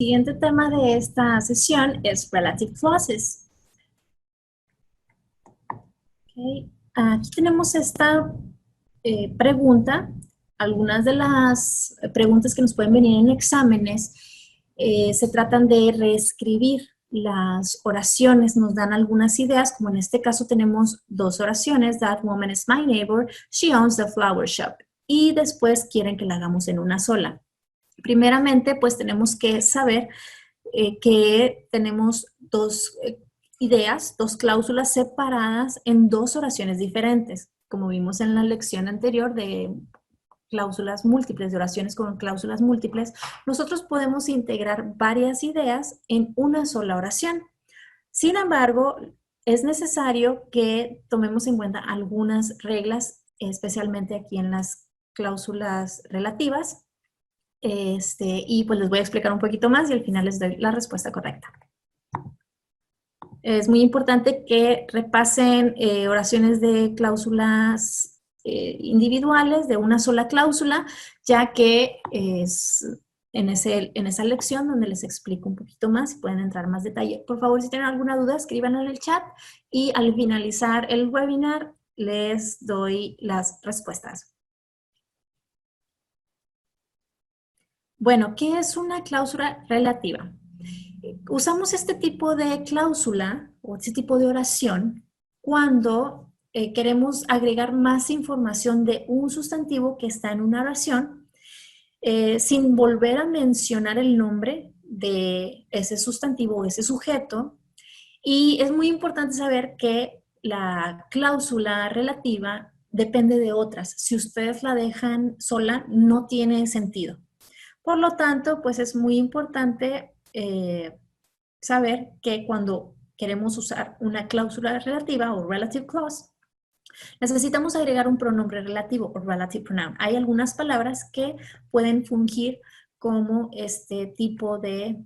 Siguiente tema de esta sesión es Relative Clauses. Okay. Aquí tenemos esta pregunta. Algunas de las preguntas que nos pueden venir en exámenes se tratan de reescribir las oraciones. Nos dan algunas ideas, como en este caso tenemos dos oraciones. That woman is my neighbor. She owns the flower shop. Y después quieren que la hagamos en una sola. Primeramente, pues tenemos que saber que tenemos dos ideas, dos cláusulas separadas en dos oraciones diferentes, como vimos en la lección anterior de cláusulas múltiples, de oraciones con cláusulas múltiples. Nosotros podemos integrar varias ideas en una sola oración. Sin embargo, es necesario que tomemos en cuenta algunas reglas, especialmente aquí en las cláusulas relativas. Y pues les voy a explicar un poquito más y al final les doy la respuesta correcta. Es muy importante que repasen oraciones de cláusulas individuales, de una sola cláusula, ya que es en esa lección donde les explico un poquito más y pueden entrar más detalle. Por favor, si tienen alguna duda, escríbanla en el chat y al finalizar el webinar les doy las respuestas. Bueno, ¿qué es una cláusula relativa? Usamos este tipo de cláusula o este tipo de oración cuando queremos agregar más información de un sustantivo que está en una oración sin volver a mencionar el nombre de ese sustantivo o ese sujeto. Y es muy importante saber que la cláusula relativa depende de otras. Si ustedes la dejan sola, no tiene sentido. Por lo tanto, pues es muy importante saber que cuando queremos usar una cláusula relativa o relative clause, necesitamos agregar un pronombre relativo o relative pronoun. Hay algunas palabras que pueden fungir como este tipo de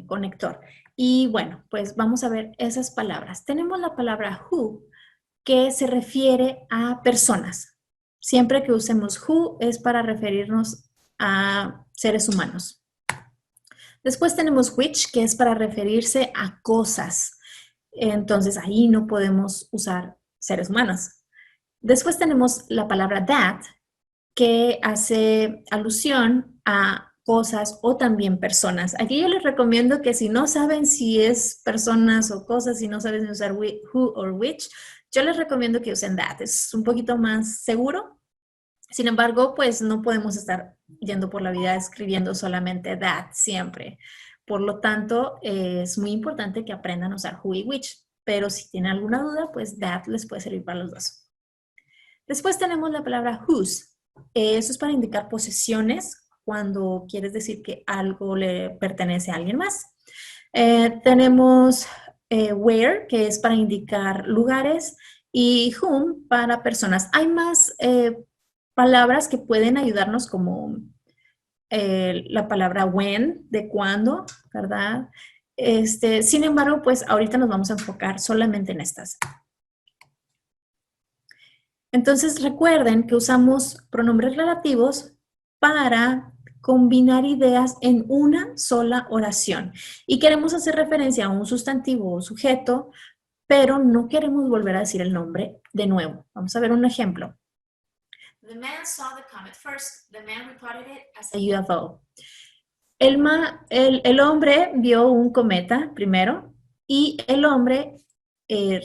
conector. Y bueno, pues vamos a ver esas palabras. Tenemos la palabra who, que se refiere a personas. Siempre que usemos who es para referirnos a seres humanos. Después tenemos which, que es para referirse a cosas. Entonces ahí no podemos usar seres humanos. Después tenemos la palabra that, que hace alusión a cosas o también personas. Aquí yo les recomiendo que si no saben si es personas o cosas, si no saben si usar who or which, yo les recomiendo que usen that. Es un poquito más seguro. Sin embargo, pues no podemos estar yendo por la vida escribiendo solamente that siempre. Por lo tanto, es muy importante que aprendan a usar who y which. Pero si tienen alguna duda, pues that les puede servir para los dos. Después tenemos la palabra whose. Eso es para indicar posesiones cuando quieres decir que algo le pertenece a alguien más. Tenemos where, que es para indicar lugares, y whom para personas. Hay más palabras que pueden ayudarnos como la palabra when, de cuándo, ¿verdad? Sin embargo, pues ahorita nos vamos a enfocar solamente en estas. Entonces recuerden que usamos pronombres relativos para combinar ideas en una sola oración. Y queremos hacer referencia a un sustantivo o sujeto, pero no queremos volver a decir el nombre de nuevo. Vamos a ver un ejemplo. The man saw the comet first. The man reported it as a UFO. El hombre vio un cometa primero y el hombre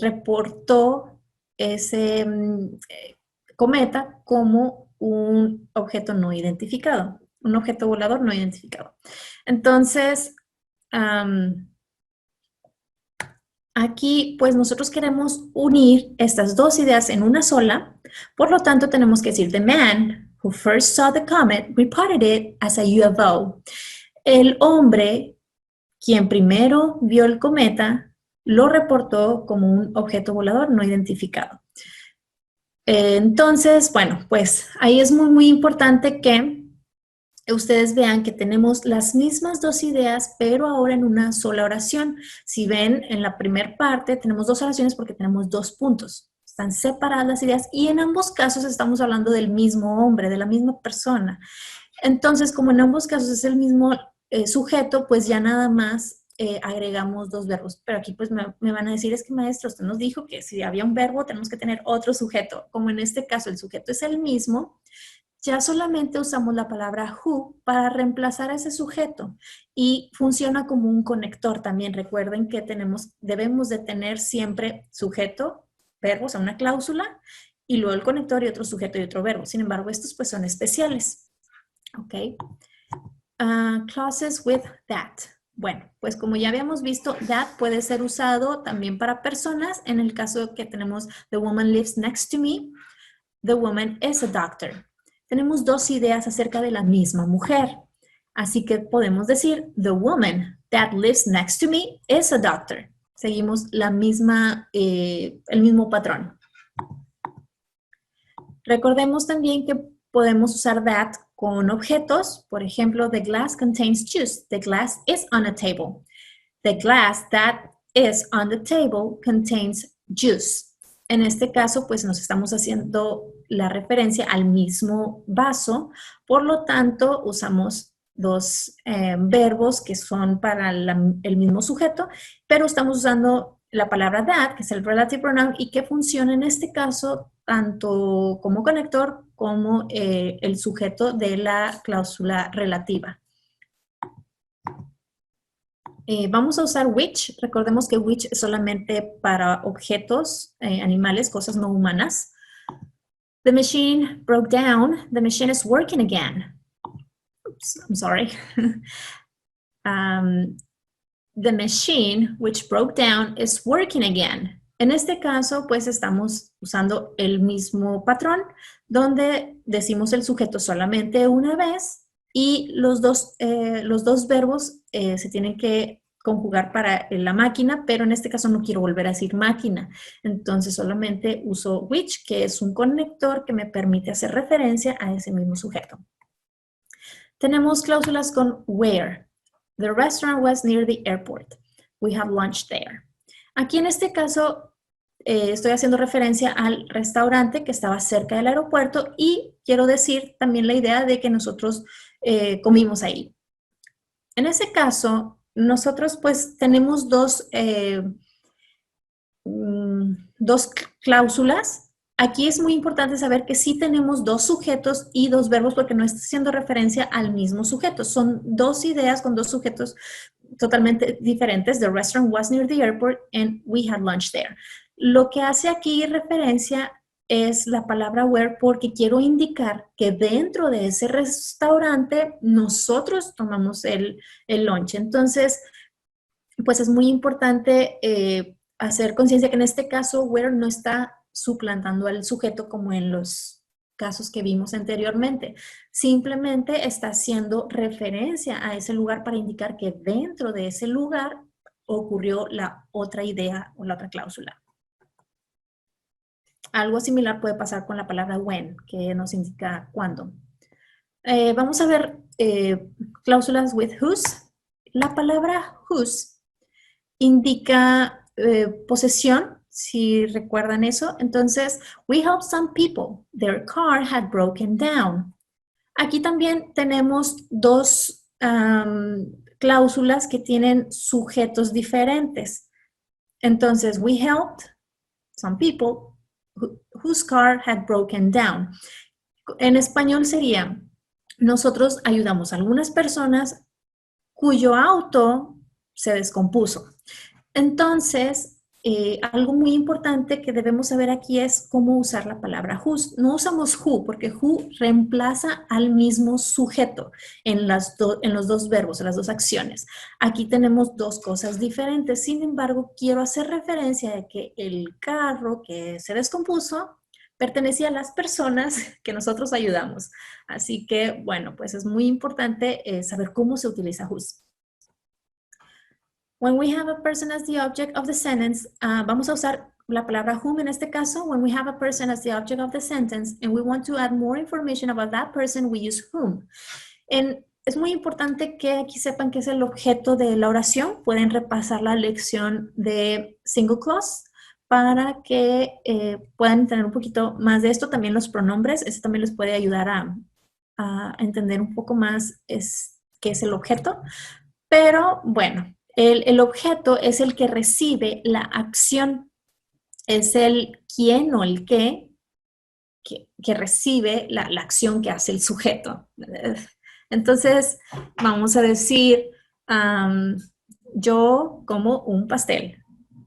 reportó ese cometa como un objeto no identificado, un objeto volador no identificado. Entonces, aquí pues nosotros queremos unir estas dos ideas en una sola, por lo tanto tenemos que decir the man who first saw the comet reported it as a UFO. El hombre quien primero vio el cometa lo reportó como un objeto volador no identificado. Entonces, bueno, pues ahí es muy, muy importante que ustedes vean que tenemos las mismas dos ideas, pero ahora en una sola oración. Si ven, en la primera parte tenemos dos oraciones porque tenemos dos puntos. Están separadas las ideas y en ambos casos estamos hablando del mismo hombre, de la misma persona. Entonces, como en ambos casos es el mismo sujeto, pues ya nada más agregamos dos verbos. Pero aquí pues me van a decir, es que maestro, usted nos dijo que si había un verbo tenemos que tener otro sujeto. Como en este caso el sujeto es el mismo, ya solamente usamos la palabra who para reemplazar a ese sujeto y funciona como un conector también. Recuerden que debemos de tener siempre sujeto, verbo, o sea, una cláusula, y luego el conector y otro sujeto y otro verbo. Sin embargo, estos pues son especiales. ¿Ok? Clauses with that. Bueno, pues como ya habíamos visto, that puede ser usado también para personas. En el caso que tenemos the woman lives next to me, the woman is a doctor. Tenemos dos ideas acerca de la misma mujer. Así que podemos decir, the woman that lives next to me is a doctor. Seguimos el mismo patrón. Recordemos también que podemos usar that con objetos. Por ejemplo, the glass contains juice. The glass is on a table. The glass that is on the table contains juice. En este caso, pues nos estamos haciendo la referencia al mismo vaso. Por lo tanto, usamos dos verbos que son para el mismo sujeto, pero estamos usando la palabra that, que es el relative pronoun, y que funciona en este caso tanto como conector como el sujeto de la cláusula relativa. Vamos a usar which. Recordemos que which es solamente para objetos, animales, cosas no humanas. The machine broke down. The machine is working again. Oops, I'm sorry. The machine which broke down is working again. En este caso, pues estamos usando el mismo patrón donde decimos el sujeto solamente una vez y los dos verbos se tienen que conjugar para la máquina, pero en este caso no quiero volver a decir máquina. Entonces solamente uso which, que es un conector que me permite hacer referencia a ese mismo sujeto. Tenemos cláusulas con where. The restaurant was near the airport. We have lunch there. Aquí en este caso estoy haciendo referencia al restaurante que estaba cerca del aeropuerto y quiero decir también la idea de que nosotros comimos ahí. En ese caso, nosotros pues tenemos dos cláusulas. Aquí es muy importante saber que sí tenemos dos sujetos y dos verbos porque no está haciendo referencia al mismo sujeto. Son dos ideas con dos sujetos totalmente diferentes. The restaurant was near the airport and we had lunch there. Lo que hace aquí referencia es la palabra where porque quiero indicar que dentro de ese restaurante nosotros tomamos el lunch. Entonces, pues es muy importante hacer conciencia que en este caso where no está suplantando al sujeto como en los casos que vimos anteriormente. Simplemente está haciendo referencia a ese lugar para indicar que dentro de ese lugar ocurrió la otra idea o la otra cláusula. Algo similar puede pasar con la palabra when, que nos indica cuándo. Vamos a ver cláusulas with whose. La palabra whose indica posesión, si recuerdan eso. Entonces, we helped some people. Their car had broken down. Aquí también tenemos dos cláusulas que tienen sujetos diferentes. Entonces, we helped some people whose car had broken down. En español sería, nosotros ayudamos a algunas personas cuyo auto se descompuso. Entonces, algo muy importante que debemos saber aquí es cómo usar la palabra whose. No usamos who porque who reemplaza al mismo sujeto en los dos verbos, en las dos acciones. Aquí tenemos dos cosas diferentes. Sin embargo, quiero hacer referencia a que el carro que se descompuso pertenecía a las personas que nosotros ayudamos. Así que, bueno, pues es muy importante saber cómo se utiliza whose. When we have a person as the object of the sentence, vamos a usar la palabra whom en este caso. When we have a person as the object of the sentence and we want to add more information about that person, we use whom. Es muy importante que aquí sepan que es el objeto de la oración. Pueden repasar la lección de single clause para que puedan entender un poquito más de esto. También los pronombres, eso también les puede ayudar a entender un poco más que es el objeto, pero bueno, el objeto es el que recibe la acción, es el quién o el qué que recibe la acción que hace el sujeto. Entonces, vamos a decir, yo como un pastel.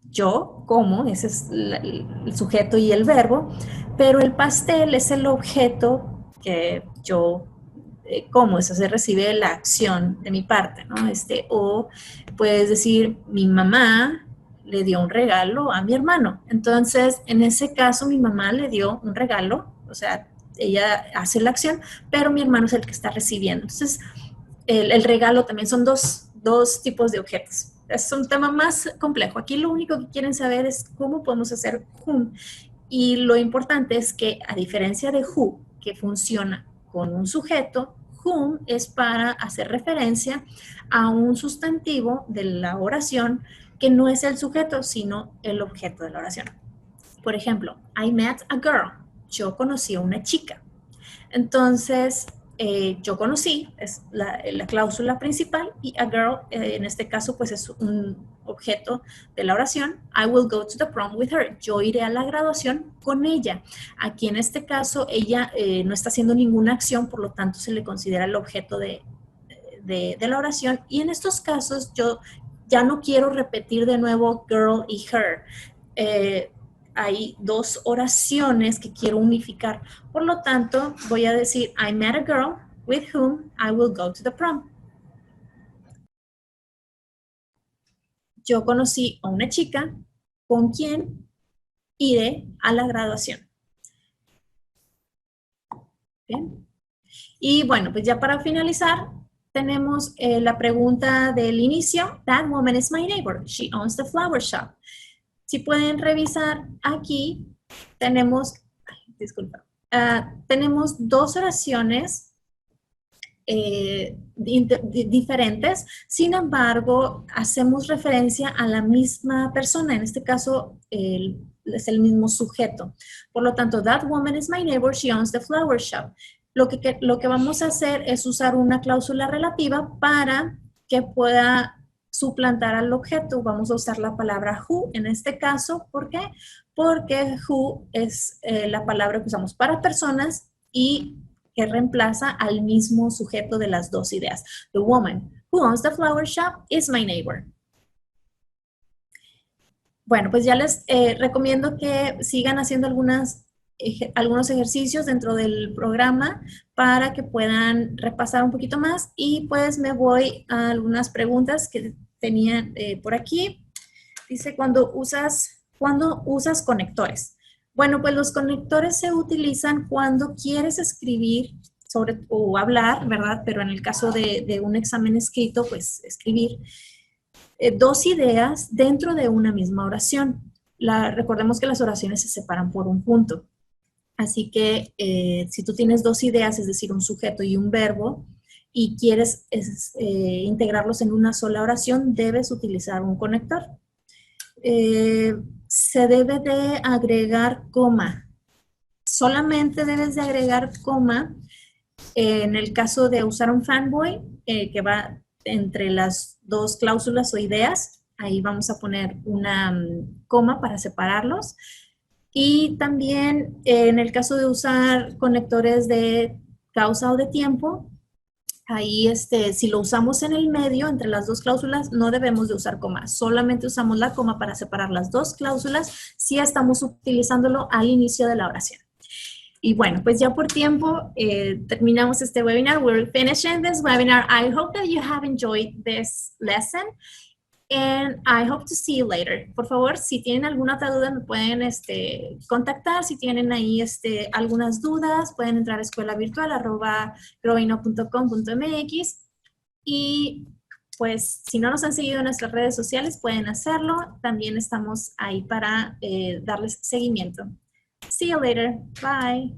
Yo como, ese es el sujeto y el verbo, pero el pastel es el objeto que yo como, eso se recibe la acción de mi parte, ¿no? O puedes decir, mi mamá le dio un regalo a mi hermano. Entonces, en ese caso, mi mamá le dio un regalo, o sea, ella hace la acción, pero mi hermano es el que está recibiendo. Entonces, el regalo también son dos tipos de objetos. Es un tema más complejo. Aquí lo único que quieren saber es cómo podemos hacer whom. Y lo importante es que, a diferencia de who, que funciona con un sujeto, whom es para hacer referencia a un sustantivo de la oración que no es el sujeto, sino el objeto de la oración. Por ejemplo, I met a girl. Yo conocí a una chica. Entonces, yo conocí, es la cláusula principal, y a girl, en este caso, pues es un objeto de la oración. I will go to the prom with her. Yo iré a la graduación con ella. Aquí en este caso, ella no está haciendo ninguna acción, por lo tanto, se le considera el objeto de la oración. Y en estos casos, yo ya no quiero repetir de nuevo girl y her. Hay dos oraciones que quiero unificar. Por lo tanto, voy a decir, I met a girl with whom I will go to the prom. Yo conocí a una chica con quien iré a la graduación. Bien. Y bueno, pues ya para finalizar, tenemos la pregunta del inicio. That woman is my neighbor. She owns the flower shop. Si pueden revisar aquí, tenemos, disculpa, tenemos dos oraciones diferentes, sin embargo, hacemos referencia a la misma persona, en este caso es el mismo sujeto. Por lo tanto, that woman is my neighbor, she owns the flower shop. Lo que vamos a hacer es usar una cláusula relativa para que pueda suplantar al objeto. Vamos a usar la palabra who en este caso. ¿Por qué? Porque who es la palabra que usamos para personas y que reemplaza al mismo sujeto de las dos ideas. The woman who owns the flower shop is my neighbor. Bueno, pues ya les recomiendo que sigan haciendo algunos ejercicios dentro del programa para que puedan repasar un poquito más, y pues me voy a algunas preguntas que tenían por aquí. Dice, ¿cuándo usas conectores? Bueno, pues los conectores se utilizan cuando quieres escribir o hablar, ¿verdad? Pero en el caso de un examen escrito, pues escribir dos ideas dentro de una misma oración. Recordemos que las oraciones se separan por un punto. Así que si tú tienes dos ideas, es decir, un sujeto y un verbo, y quieres integrarlos en una sola oración, debes utilizar un conector. Se debe de agregar coma. Solamente debes de agregar coma en el caso de usar un fanboy, que va entre las dos cláusulas o ideas. Ahí vamos a poner una coma para separarlos. Y también en el caso de usar conectores de causa o de tiempo, ahí si lo usamos en el medio, entre las dos cláusulas, no debemos de usar coma. Solamente usamos la coma para separar las dos cláusulas si estamos utilizándolo al inicio de la oración. Y bueno, pues ya por tiempo terminamos este webinar. We're finishing this webinar. I hope that you have enjoyed this lesson. And I hope to see you later. Por favor, si tienen alguna otra duda, me pueden contactar. Si tienen ahí algunas dudas, pueden entrar a escuelavirtual@growingup.com.mx. Y pues, si no nos han seguido en nuestras redes sociales, pueden hacerlo. También estamos ahí para darles seguimiento. See you later. Bye.